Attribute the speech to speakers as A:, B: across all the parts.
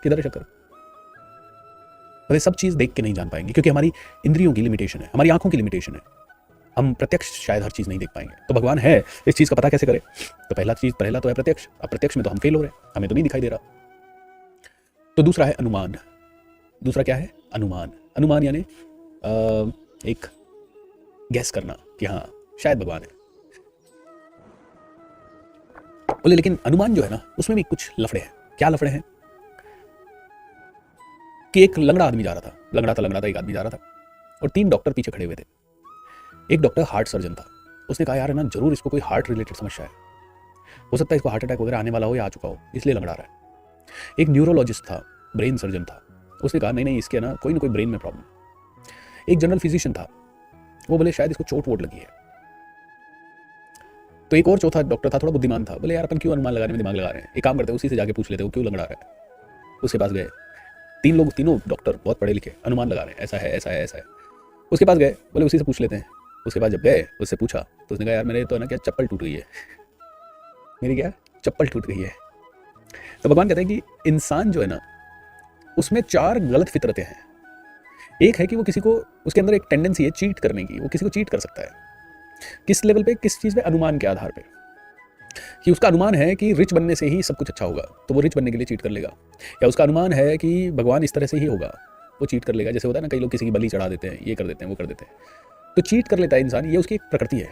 A: किधर है शक्कर? तो ये सब चीज़ देख के नहीं जान पाएंगे, क्योंकि हमारी इंद्रियों की लिमिटेशन है, हमारी आंखों की लिमिटेशन है। हम प्रत्यक्ष शायद हर चीज़ नहीं देख पाएंगे। तो भगवान है, इस चीज़ का पता कैसे करें? तो पहला तो है प्रत्यक्ष। अप्रत्यक्ष में तो हम फेल हो रहे हैं, हमें तो नहीं दिखाई दे रहा। तो दूसरा है अनुमान। दूसरा क्या है? अनुमान। अनुमान यानी एक गैस करना कि हाँ शायद भगवान है। बोले लेकिन अनुमान जो है ना, उसमें भी कुछ लफड़े हैं। क्या लफड़े हैं? कि एक लंगड़ा आदमी जा रहा था, लंगड़ा था एक आदमी जा रहा था और 3 डॉक्टर पीछे खड़े हुए थे। एक डॉक्टर हार्ट सर्जन था, उसने कहा यार है ना, जरूर इसको कोई हार्ट रिलेटेड समस्या है, हो सकता है इसको हार्ट अटैक वगैरह आने वाला हो या आ चुका हो, इसलिए लंगड़ा रहा है। एक न्यूरोलॉजिस्ट था, ब्रेन सर्जन था, उसने कहा नहीं इसके ना कोई ब्रेन में प्रॉब्लम। एक जनरल फिजिशियन था, वो बोले शायद इसको चोट वोट लगी है। तो एक और चौथा डॉक्टर था, थोड़ा बुद्धिमान था, बोले यार अपन क्यों अनुमान लगाने में दिमाग लगा रहे हैं, एक काम करते हैं उसी से जाके पूछ लेते हैं वो क्यों लंगड़ा रहा है। उसके पास गए, तीनों डॉक्टर बहुत पढ़े लिखे, अनुमान लगा रहे हैं, ऐसा है ऐसा है ऐसा है। उसके पास गए, बोले उसी से पूछ लेते हैं। उसके बाद जब गए, उससे पूछा तो उसने कहा यार मेरे तो ना क्या चप्पल टूट गई है, मेरी क्या चप्पल टूट गई है। तो भगवान कहते हैं कि इंसान जो है ना, उसमें 4 गलत फितरतें हैं। एक है कि वो किसी को, उसके अंदर एक टेंडेंसी है चीट करने की, वो किसी को चीट कर सकता है। किस लेवल पे, किस चीज़ पे? अनुमान के आधार पे, कि उसका अनुमान है कि रिच बनने से ही सब कुछ अच्छा होगा, तो वो रिच बनने के लिए चीट कर लेगा। या उसका अनुमान है कि भगवान इस तरह से ही होगा, वो चीट कर लेगा। जैसे होता है ना, कई लोग किसी की बलि चढ़ा देते हैं, ये कर देते हैं वो कर देते हैं, तो चीट कर लेता है इंसान, ये उसकी एक प्रकृति है।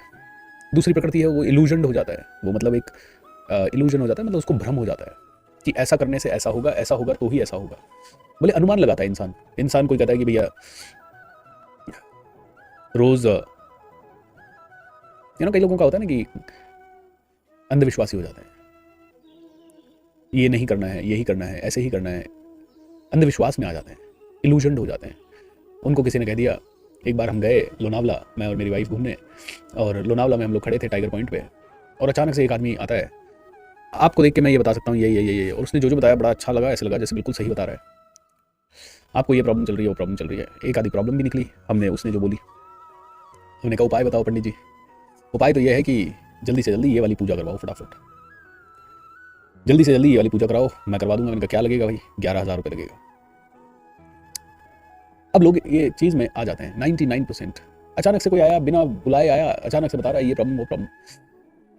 A: दूसरी प्रकृति है वो इल्यूजन हो जाता है, वो मतलब एक इल्यूजन हो जाता है, मतलब उसको भ्रम हो जाता है कि ऐसा करने से ऐसा होगा तो ही ऐसा होगा। बोले अनुमान लगाता है इंसान कोई कहता है कि भैया रोज कई लोगों का होता है ना कि अंधविश्वासी हो जाते हैं, ये नहीं करना है, यही करना है, ऐसे ही करना है, अंधविश्वास में आ जाते हैं, इल्यूजन हो जाते हैं। उनको किसी ने कह दिया, एक बार हम गए लोनावला, मैं और मेरी वाइफ घूमने, और लोनावला में हम लोग खड़े थे टाइगर पॉइंट पे, और अचानक से एक आदमी आता है, आपको देख के मैं ये बता सकता हूँ ये, और उसने जो बताया बड़ा अच्छा लगा, ऐसे लगा जैसे बिल्कुल सही बता रहा है। आपको ये प्रॉब्लम चल रही है, वो प्रॉब्लम चल रही है, एक आधी प्रॉब्लम भी निकली। उसने जो बोली, हमने कहा उपाय बताओ पंडित जी। उपाय तो ये है कि जल्दी से जल्दी ये वाली पूजा करवाओ, फटाफट जल्दी से जल्दी ये वाली पूजा कराओ, मैं करवा दूंगा। मैंने कहा क्या लगेगा भाई? 11,000 रुपये लगेगा। अब लोग ये चीज़ में आ जाते हैं 99%। अचानक से कोई आया, बिना बुलाए आया, अचानक से बता रहा है ये प्रॉब्लम वो प्रॉब्लम।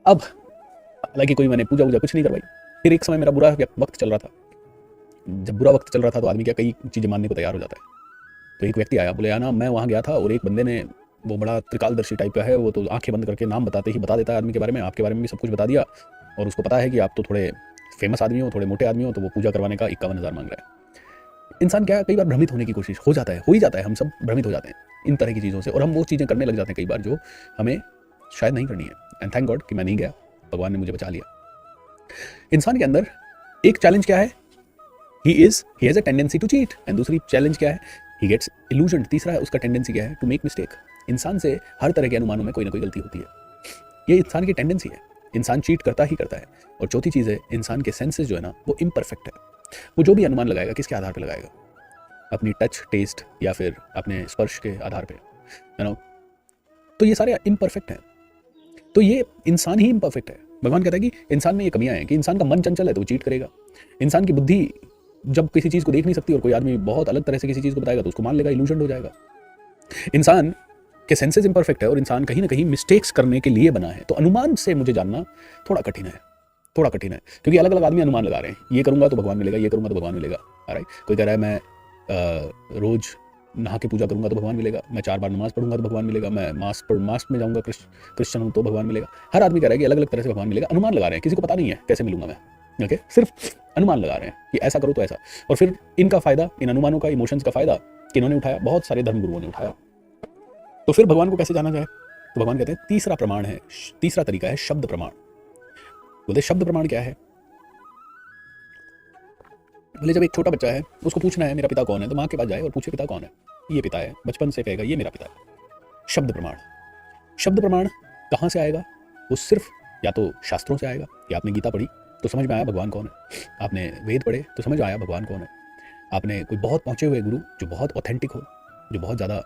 A: अब हालांकि कोई मैंने पूजा कुछ नहीं करवाई। फिर एक समय मेरा बुरा वक्त चल रहा था, जब बुरा वक्त चल रहा था तो आदमी क्या कई चीज़ें मानने को तैयार हो जाता है। तो एक व्यक्ति आया, बोले ना मैं वहाँ गया था और एक बंदे ने, वो बड़ा त्रिकालदर्शी टाइप का है, वो तो आंखें बंद करके नाम बताते ही बता देता है आदमी के बारे में, आपके बारे में भी सब कुछ बता दिया, और उसको पता है कि आप तो थोड़े फेमस आदमी हो, थोड़े मोटे आदमी हो, तो वो पूजा करवाने का 51,000 मांग रहा है। इंसान क्या कई बार भ्रमित होने की कोशिश हो जाता है, हो ही जाता है, हम सब भ्रमित हो जाते हैं इन तरह की चीज़ों से, और हम वो चीज़ें करने लग जाते हैं कई बार जो हमें शायद नहीं करनी है। एंड थैंक गॉड कि मैं नहीं गया, भगवान ने मुझे बचा लिया। इंसान के अंदर एक चैलेंज क्या है? He has a tendency to cheat. And दूसरी चैलेंज क्या है? He gets illusion. तीसरा है उसका टेंडेंसी क्या है? To make mistake. इंसान से हर तरह के अनुमानों में कोई ना कोई गलती होती है, ये इंसान की टेंडेंसी है, इंसान चीट करता ही करता है। और चौथी चीज़ है, इंसान के सेंसेस जो है ना वो इम्परफेक्ट है। वो जो भी अनुमान लगाएगा किसके आधार पर लगाएगा? अपनी टच, टेस्ट, या फिर अपने स्पर्श के आधार पे, यू नो। तो ये सारे इम्परफेक्ट हैं, तो ये इंसान ही इम्परफेक्ट है। भगवान कहता है कि इंसान में ये कमियां हैं कि इंसान का मन चंचल है तो वो चीट करेगा। इंसान की बुद्धि जब किसी चीज़ को देख नहीं सकती और कोई आदमी बहुत अलग तरह से किसी चीज़ को बताएगा तो उसको मान लेगा, इल्यूजन हो जाएगा। इंसान के सेंसेस इम्परफेक्ट है और इंसान कहीं ना कहीं मिस्टेक्स करने के लिए बना है। तो अनुमान से मुझे जानना थोड़ा कठिन है, क्योंकि अलग अलग आदमी अनुमान लगा रहे हैं, ये करूंगा तो भगवान मिलेगा, ये करूंगा तो भगवान मिलेगा। कोई कह रहा है मैं रोज नहा के पूजा करूंगा तो भगवान मिलेगा, मैं 4 बार नमाज पढ़ूंगा तो भगवान मिलेगा, मैं मास में जाऊंगा, क्रिश्चियन हूं तो भगवान मिलेगा। हर आदमी कह रहा है कि अलग अलग तरह से भगवान मिलेगा। अनुमान लगा रहे हैं, किसी को पता नहीं है कैसे मिलूंगा मैं, ओके, सिर्फ अनुमान लगा रहे हैं कि ऐसा करो तो ऐसा। और फिर इनका फायदा, इन अनुमानों का, इमोशंस का फायदा किन्होंने उठाया? बहुत सारे धर्मगुरुओं ने उठाया। तो फिर भगवान को कैसे जाना जाए? तो भगवान कहते हैं तीसरा प्रमाण है, तीसरा तरीका है शब्द प्रमाण। बोले शब्द प्रमाण क्या है? बोले जब एक छोटा बच्चा है उसको पूछना है मेरा पिता कौन है, तो माँ के पास जाए और पूछे पिता कौन है, ये पिता है, बचपन से कहेगा ये मेरा पिता है। शब्द प्रमाण। शब्द प्रमाण कहाँ से आएगा? वो सिर्फ या तो शास्त्रों से आएगा कि आपने गीता पढ़ी तो समझ में आया भगवान कौन है, आपने वेद पढ़े तो समझ में आया भगवान कौन है, आपने कोई बहुत पहुँचे हुए गुरु जो बहुत ऑथेंटिक हो, जो बहुत ज़्यादा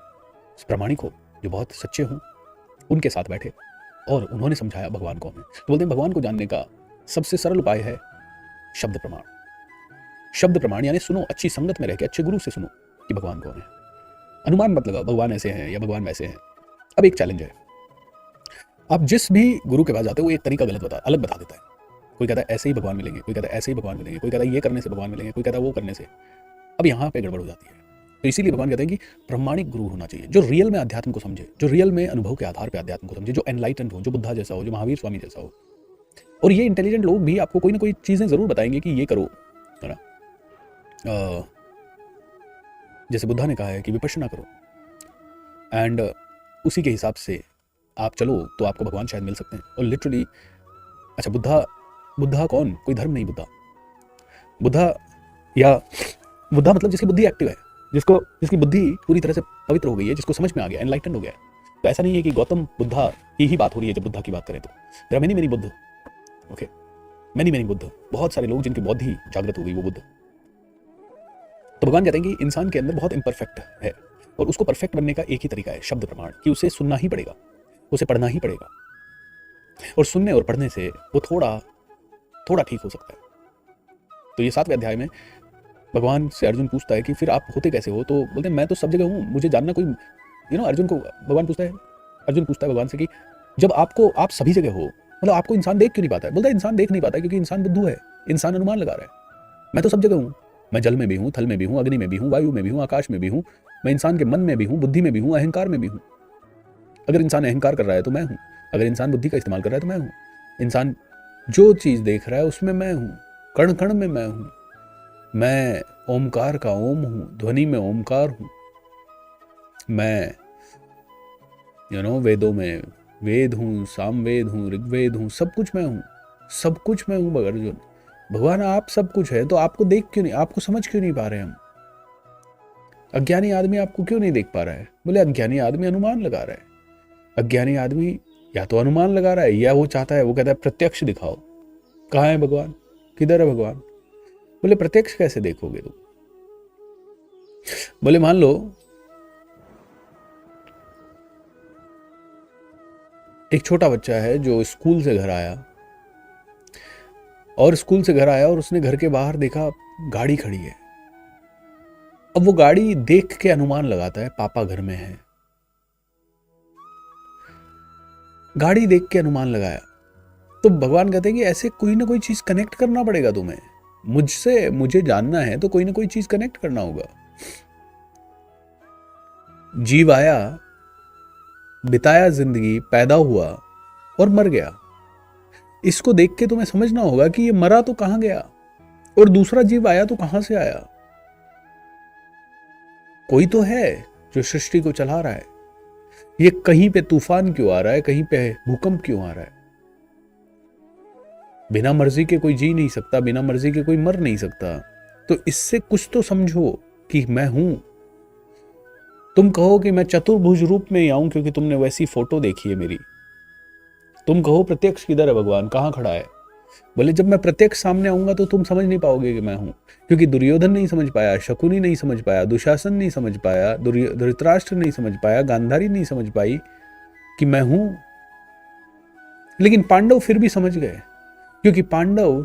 A: प्रामाणिक हो, जो बहुत सच्चे हों, उनके साथ बैठे और उन्होंने समझाया भगवान कौन है। तो बोलते हैं भगवान को जानने का सबसे सरल उपाय है शब्द प्रमाण। शब्द प्रमाण यानी सुनो, अच्छी संगत में रह के अच्छे गुरु से सुनो कि भगवान कौन है। अनुमान मत लगाओ भगवान ऐसे हैं या भगवान वैसे हैं। अब एक चैलेंज है, आप जिस भी गुरु के पास जाते हो वो एक तरीका अलग बता देता है। कोई कहता है ऐसे ही भगवान मिलेंगे, कोई कहता है ऐसे ही भगवान मिलेंगे, कोई कहता है ये करने से भगवान मिलेंगे, कोई कहता है वो करने से। अब यहाँ पे गड़बड़ हो जाती है। तो इसीलिए भगवान कहते हैं कि प्रामाणिक गुरु होना चाहिए, जो रियल में अध्यात्म को समझे, जो रियल में अनुभव के आधार पर अध्यात्म को समझे, जो एनलाइटेंड हो, जो बुद्धा जैसा हो, जो महावीर स्वामी जैसा हो। और ये इंटेलिजेंट लोग भी आपको कोई ना कोई चीज़ें ज़रूर बताएंगे कि ये करो, है ना। जैसे बुद्धा ने कहा है कि विपश्यना करो, एंड उसी के हिसाब से आप चलो तो आपको भगवान शायद मिल सकते हैं। और लिटरली, अच्छा बुद्धा कौन? कोई धर्म नहीं बुद्धा। बुद्धा मतलब जिसकी बुद्धि एक्टिव है, जिसकी बुद्धि पूरी तरह से पवित्र हो गई है, जिसको समझ में आ गया, एनलाइटन हो गया है। तो ऐसा नहीं है कि गौतम बुद्धा की ही बात हो रही है। जब बुद्धा की बात करें तो there are many Buddha, okay, many Buddha, बहुत सारे लोग जिनकी बुद्धि जागृत हो गई, वो बुद्ध। तो भगवान कहते हैं कि इंसान के अंदर बहुत इम्परफेक्ट है और उसको परफेक्ट बनने का एक ही तरीका है, शब्द प्रमाण, कि उसे सुनना ही पड़ेगा, उसे पढ़ना ही पड़ेगा। और सुनने और पढ़ने से वो थोड़ा ठीक हो सकता है। तो ये 7वें अध्याय में भगवान से अर्जुन पूछता है कि फिर आप होते कैसे हो? तो बोलते हैं मैं तो सब जगह हूँ, मुझे जानना कोई अर्जुन पूछता है भगवान से कि जब आप सभी जगह हो, मतलब आपको इंसान देख क्यों नहीं पाता है? बोलता है इंसान देख नहीं पाता क्योंकि इंसान बुद्धू है, इंसान अनुमान लगा रहा है। मैं तो सब जगह हूँ, मैं जल में भी हूँ, थल में भी हूँ, अग्नि में भी हूँ, वायु में भी हूँ, आकाश में भी हूँ, मैं इंसान के मन में भी हूँ, बुद्धि में भी हूँ, अहंकार में भी हूँ। अगर इंसान अहंकार कर रहा है तो मैं हूँ, अगर इंसान बुद्धि का इस्तेमाल कर रहा है तो मैं हूँ, इंसान जो चीज देख रहा है उसमें मैं हूँ, कण कण में मैं हूँ, मैं ओमकार का ओम हूँ, ध्वनि में ओमकार हूँ, मैं वेदों में वेद हूँ, सामवेद हूँ, ऋग्वेद हूँ, सब कुछ मैं हूँ, सब कुछ मैं हूँ। अर्जुन, भगवान आप सब कुछ है तो आपको देख क्यों नहीं, आपको समझ क्यों नहीं पा रहे हम? अज्ञानी आदमी आपको क्यों नहीं देख पा रहा है? बोले अज्ञानी आदमी अनुमान लगा रहा है। अज्ञानी आदमी या तो अनुमान लगा रहा है या वो चाहता है, वो कहता है प्रत्यक्ष दिखाओ, कहाँ है भगवान, किधर है भगवान? बोले प्रत्यक्ष कैसे देखोगे तुम? बोले मान लो एक छोटा बच्चा है जो स्कूल से घर आया और उसने घर के बाहर देखा गाड़ी खड़ी है। अब वो गाड़ी देख के अनुमान लगाता है पापा घर में है, गाड़ी देख के अनुमान लगाया। तो भगवान कहते हैं कि ऐसे कोई ना कोई चीज कनेक्ट करना पड़ेगा तुम्हें, मुझे जानना है तो कोई ना कोई चीज कनेक्ट करना होगा। जीव आया, बिताया जिंदगी, पैदा हुआ और मर गया। इसको देख के तुम्हें समझना होगा कि ये मरा तो कहां गया और दूसरा जीव आया तो कहां से आया। कोई तो है जो सृष्टि को चला रहा है। ये कहीं पे तूफान क्यों आ रहा है, कहीं पे भूकंप क्यों आ रहा है? बिना मर्जी के कोई जी नहीं सकता, बिना मर्जी के कोई मर नहीं सकता। तो इससे कुछ तो समझो कि मैं हूं। तुम कहो कि मैं चतुर्भुज रूप में ही आऊं क्योंकि तुमने वैसी फोटो देखी है मेरी। तुम कहो प्रत्यक्ष किधर है भगवान, कहां खड़ा है? बोले जब मैं प्रत्यक्ष सामने आऊंगा तो तुम समझ नहीं पाओगे कि मैं हूं, क्योंकि दुर्योधन नहीं समझ पाया, शकुनी नहीं समझ पाया, दुशासन नहीं समझ पाया, धृतराष्ट्र नहीं समझ पाया, गांधारी नहीं समझ पाई कि मैं हूं। लेकिन पांडव फिर भी समझ गए, क्योंकि पांडव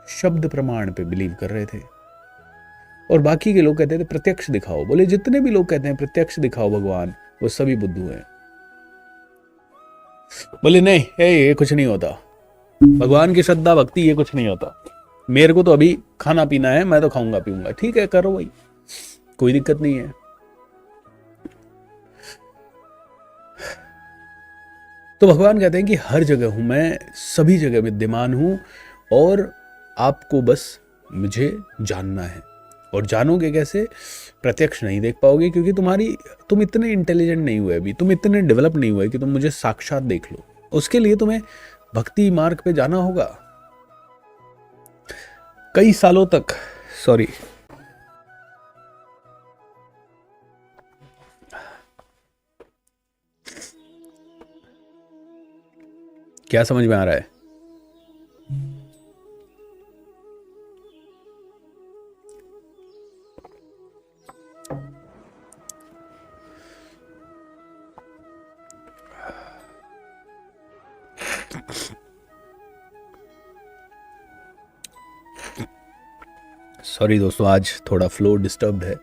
A: शब्द प्रमाण पे बिलीव कर रहे थे और बाकी के लोग कहते थे प्रत्यक्ष दिखाओ। बोले जितने भी लोग कहते हैं प्रत्यक्ष दिखाओ भगवान, वो सभी बुद्धू हैं। बोले नहीं, ये कुछ नहीं होता, भगवान की श्रद्धा भक्ति ये कुछ नहीं होता, मेरे को तो अभी खाना पीना है, मैं तो खाऊंगा पीऊंगा। ठीक है, करो भाई, कोई दिक्कत नहीं है। तो भगवान कहते हैं कि हर जगह हूं मैं, सभी जगह विद्यमान हूं और आपको बस मुझे जानना है। और जानोगे कैसे? प्रत्यक्ष नहीं देख पाओगे क्योंकि तुम इतने इंटेलिजेंट नहीं हुए अभी, तुम इतने डेवलप नहीं हुए कि तुम मुझे साक्षात देख लो। उसके लिए तुम्हें भक्ति मार्ग पे जाना होगा कई सालों तक। सॉरी, क्या समझ में आ रहा है? सॉरी दोस्तों, आज थोड़ा फ्लो डिस्टर्ब्ड है,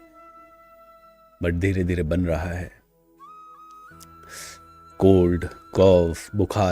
A: बट धीरे धीरे बन रहा है। कोल्ड, कॉफ, बुखार